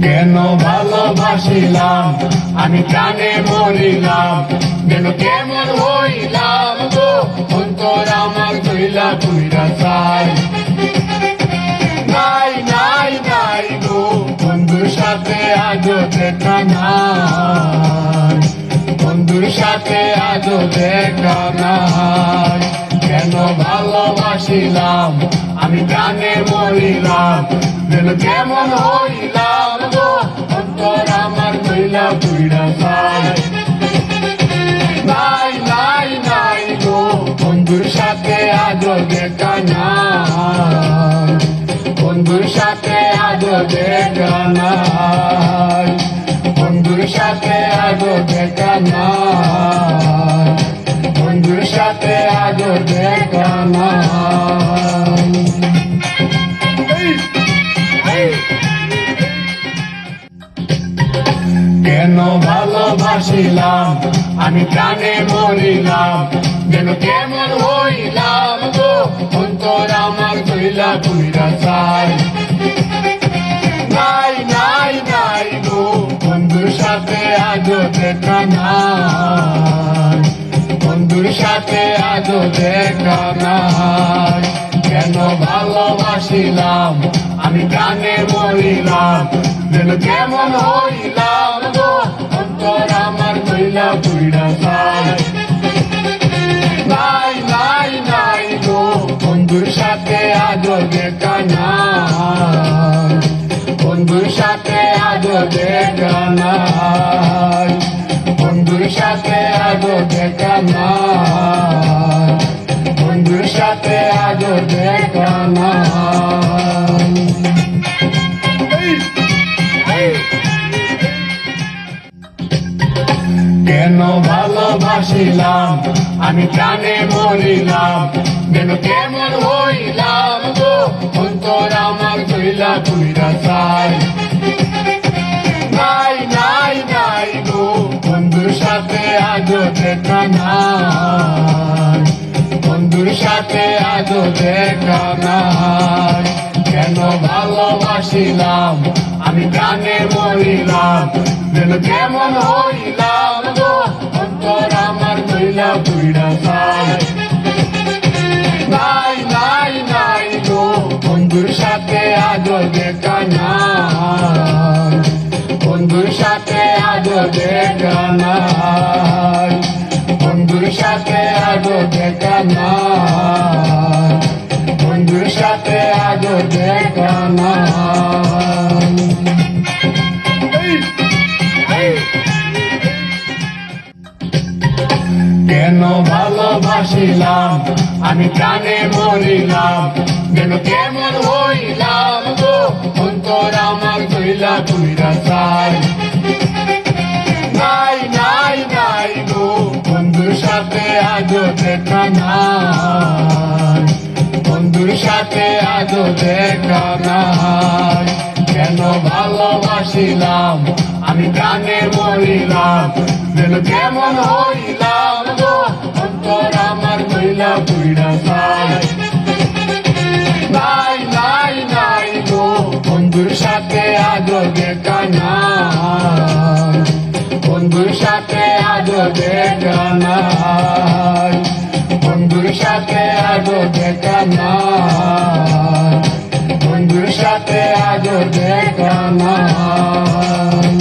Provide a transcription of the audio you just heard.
কেন ভালোবাসিলাম আমি প্রাণে মরিলাম, যেন কেমন হইলাম গো অন্তর আমার কইলা পুইরা চাই। নাই নাই নাই গো বন্ধুর সাথে আজও দেখা নাই, বন্ধুর সাথে আজও দেখা নাই। কেন ভালোবাসিলাম আমি প্রাণে মরিলাম, যেন কেমন হইলাম গো অন্তর আমার কইলা পুইরা চাই। নাই নাই নাই গো বন্ধুর সাথে আজও দেখা নাই, বন্ধুর সাথে আজও দেখা নাই, বন্ধুর সাথে আজও দেখা নাই, বন্ধুর সাথে আজও দেখা নাই। কেন ভালোবাসিলাম আমি প্রাণে মরিলাম, যেন কেমন হইলাম গো অন্তর আমার কইলা পুইরা চাই। নাই নাই নাই গো বন্ধুর সাথে আজও দেখা নাই, বন্ধুর সাথে আজও দেখা নাই। কেন ভালোবাসিলাম আমি প্রাণে মরিলাম, যেন কেমন হইলাম গো অন্তর আমার কইলা পুইরা চাই। নাই নাই নাই গো বন্ধুর সাথে আজও দেখা নাই, বন্ধুর সাথে আজও দেখা নাই, বন্ধুর সাথে আজও দেখা নাই, বন্ধুর সাথে আজও দেখা নাই। কেন ভালোবাসিলাম আমি প্রাণে মরিলাম, যেন কেমন হইলাম গো অন্তর আমার কইলা পুইরা চাই। নাই নাই নাই গো বন্ধুর সাথে আজও দেখা নাই, বন্ধুর সাথে আজও দেখা নাই। কেন ভালোবাসিলাম আমি প্রাণে মরিলাম, যেন কেমন হইলাম গো অন্তর আমার কইলা পুইরা চাই। নাই নাই নাই গো বন্ধুর সাথে আজও দেখা নাই, বন্ধুর সাথে আজও দেখা নাই, বন্ধুর সাথে আজও দেখা নাই, বন্ধুর সাথে আজও দেখা নাই। কেন ভালোবাসিলাম আমি প্রাণে মরিলাম, যেন কেমন হইলাম গো অন্তর আমার কইলা পুইরা চাই। নাই নাই নাই গো বন্ধুর সাথে আজও দেখা নাই, বন্ধুর সাথে আজও দেখা নাই। কেন ভালোবাসিলাম আমি প্রাণে মরিলাম, যেন কেমন হইলাম গো অন্তর আমার কইলা পুইরা চাই। নাই নাই নাই গো বন্ধুর সাথে আজও দেখা নাই, বন্ধুর সাথে আজও দেখা নাই, বন্ধুর সাথে আজও দেখা নাই, বন্ধুর সাথে আজও দেখা নাই।